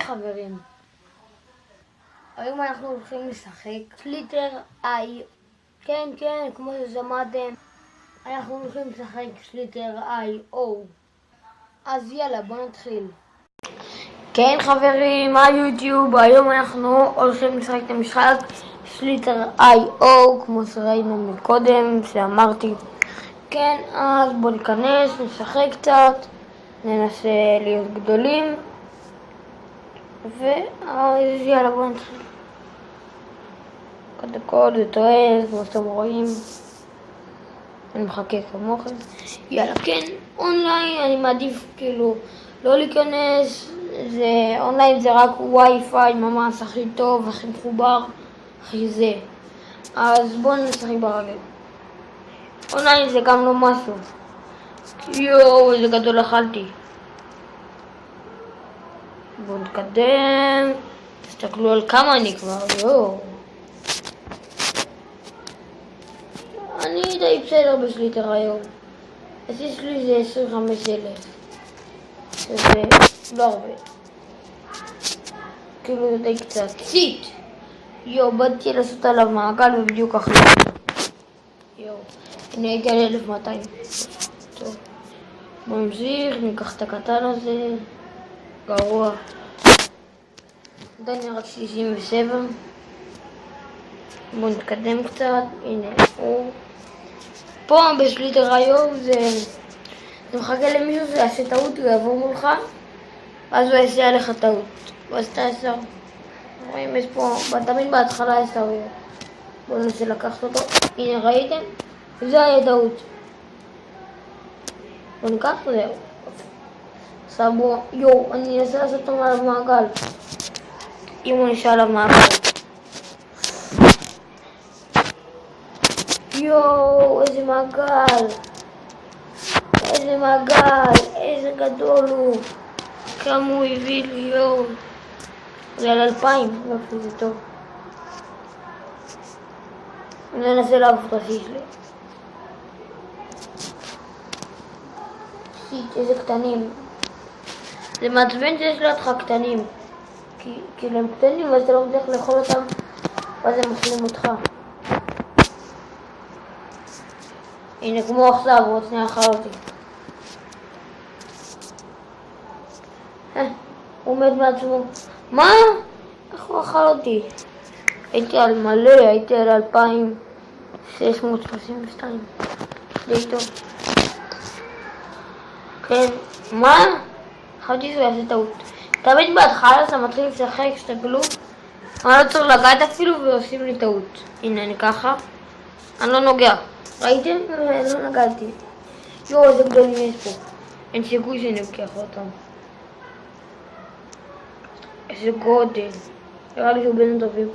חברים, היום אנחנו הולכים לשחק סליטר איי. כן, כמו ששמעתם, אנחנו הולכים לשחק סליטר איי או. אז יאללה, בוא נתחיל. כן חברים, היוטיוב, היום אנחנו הולכים לשחק את המשחק סליטר איי או, כמו שראינו מקודם, שאמרתי. כן, אז בוא ניכנס, נשחק קצת, ננסה להיות גדולים. ויאללה, בוא נתחיל. קודם כל זה טועה, כמו שאתם רואים. אני מחכה כמוכם. יאללה, כן, אונליין אני מעדיף כאילו לא להיכנס. אונליין זה רק וי-פיי ממש הכי טוב, הכי מחובר, הכי זה. אז בואו נשחק ברגל. אונליין זה גם לא משהו. יואו, איזה גדול אכלתי. בואו נתקדם. תסתכלו על כמה אני כבר, יואו. אני די בסדר בסליטר היום. הסיס שלי זה 25,000. שזה לא הרבה. כאילו זה די קצת. סיט! יואו, באתי לעשות עליו מעגל ובדיוק אחרי. יואו, הנה הייתי על 1200. טוב. בוא נמשיך, ניקח את הקטן הזה. גרוע. עדיין רק 67. בואו נתקדם קצת. הנה הוא. פה בסליטר היום זה מחכה למישהו שיעשה טעות, הוא יעבור מולך, ואז הוא יעשה עליך טעות. ואז אתה ישר. רואים, יש פה, תמיד בהתחלה יש טעויות. בואו ננסה לקחת אותו. הנה ראיתם? וזה היה טעות. בואו ניקח וזהו. סבו, יואו, אני אנסה לעשות אותו עליו מעגל. אם הוא נשאר עליו מעגל. יואו, איזה מעגל. איזה מעגל. איזה גדול הוא. כמה הוא הביא לי, יואו. זה על 2000, יופי, זה טוב. אני אנסה לעבור את הסיס שלי. סיט, איזה קטנים. זה מעצבן שיש לך קטנים. כאילו הם קטנים ואז אתה לא מצליח לאכול אותם, ואז הם אוכלים אותך. הנה, כמו עכשיו, הוא עוד שנייה אכל אותי. הוא מת מעצמו. מה? איך הוא אכל אותי? הייתי על מלא, הייתי על 2632. די טוב. כן, מה? חשבתי שהוא יעשה טעות. תמיד בהתחלה אתה מתחיל לשחק, שתגלו. אני לא צריך לגעת אפילו ועושים לי טעות. הנה, אני ככה. אני לא נוגע. ראיתם? לא נגעתי. יואו, איזה גדולים יש פה. אין סיכוי שאני לוקח אותם. איזה גודל. נראה לי שהוא בין טובים.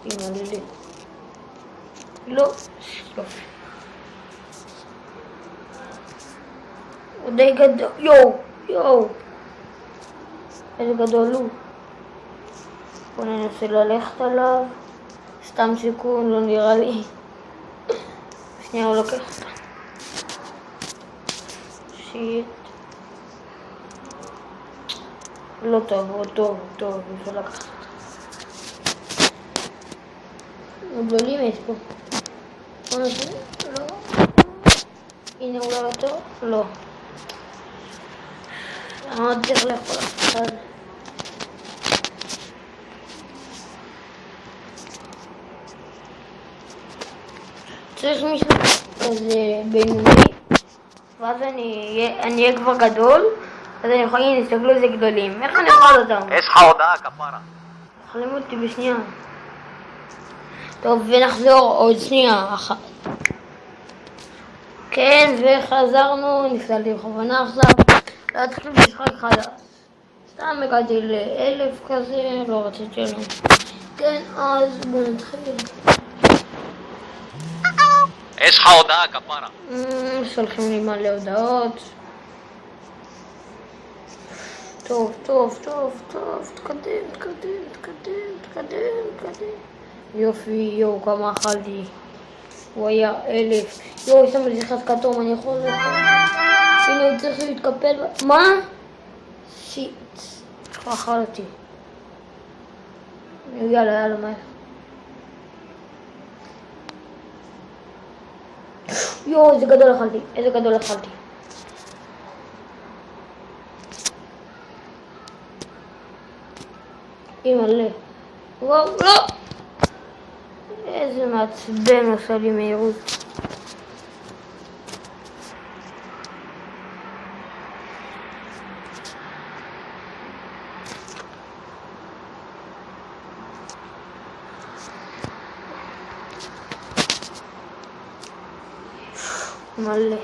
הנה, לילי. לא. יופי. הוא די גדול. יואו. איזה גדול הוא. בוא ננסה ללכת עליו. סתם סיכון, לא נראה לי. שנייה הוא לוקח אותה. שיט. לא טוב, הוא טוב, אפשר לקחת אותה. גדולים יש פה. בוא ננסה, לא. הנה הוא לא טוב, לא. אני צריך לאכול אחת. צריך מישהו כזה בינוני, ואז אני אהיה כבר גדול, אז אני יכול להסתכלו איזה גדולים. איך אני אוכל אותם? יש לך הודעה כפרה. אוכלים אותי בשנייה. טוב, ונחזור עוד שנייה אחת. כן, וחזרנו, נפסלתי בכוונה עכשיו. להתחיל משחק חדש. סתם הגעתי ל1000 כזה, לא רציתי לנו. כן, אז בוא נתחיל. יש לך הודעה כפרה. שולחים לי מלא הודעות. טוב, תקדם. יופי, יואו, כמה אכלתי. הוא היה 1000. יואו, יש שם איזה חד כתום, אני יכול לאכול. צריך להתקפל. מה? שיט. הוא אכל אותי. יאללה, יאללה, מהר. יואו, איזה גדול אכלתי. איזה גדול אכלתי. אימא'לה. וואו, לא! איזה מעצבן עושה לי מהירות. מלא.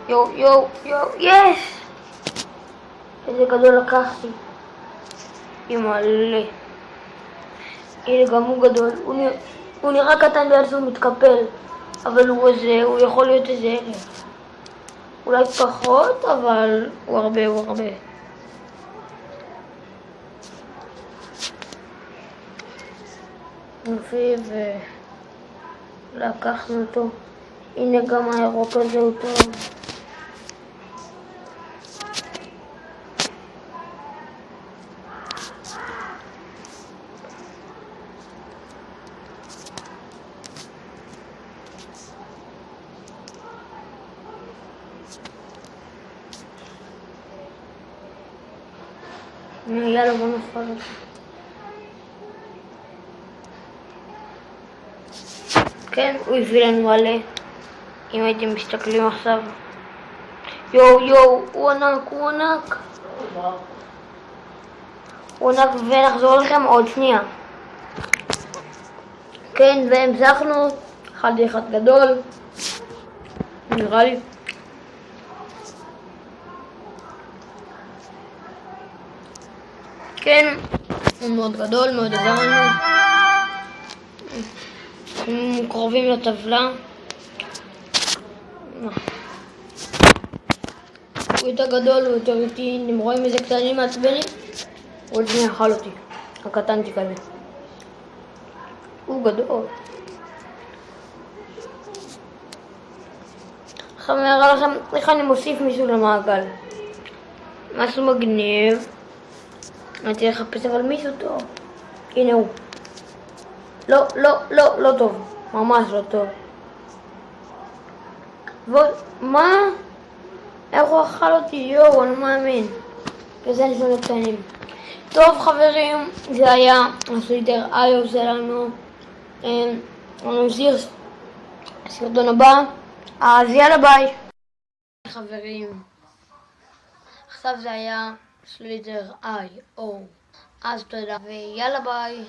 יואו, יואו, יואו, יש! איזה גדול לקחתי. מלא. הנה גם הוא גדול. הוא נראה קטן בגלל שהוא מתקפל. אבל הוא יכול להיות איזה אלף. אולי פחות, אבל הוא הרבה. נופי ולקחנו אותו. הנה גם הירוק הזה הוא טוב. יאללה, בוא נפעל אותו. כן, הוא הביא לנו מלא. אם הייתם מסתכלים עכשיו. יואו, הוא ענק. הוא ענק ונחזור לכם עוד שנייה. כן, והמשכנו. אחד גדול. נראה לי. כן, הוא מאוד גדול, מאוד עזר לנו. אנחנו קרובים לטבלה. הוא יותר גדול, הוא יותר איטי. אתם רואים איזה קטנים מעצבנים? הוא עוד שנייה אכל אותי. הקטנצ'יק הזה. הוא גדול. עכשיו אני אראה לכם איך אני מוסיף מישהו למעגל. משהו מגניב. אני צריך לחפש אבל מישהו טוב. הנה הוא. לא טוב. ממש לא טוב. מה? איך הוא אכל אותי? יואו, אני לא מאמין. וזה נשמע קטנים. טוב חברים, זה היה הסליטר איו שלנו. אני נמשיך סרטון הבא. אז יאללה ביי. חברים, עכשיו זה היה סליטר איו. אז תודה ויאללה ביי.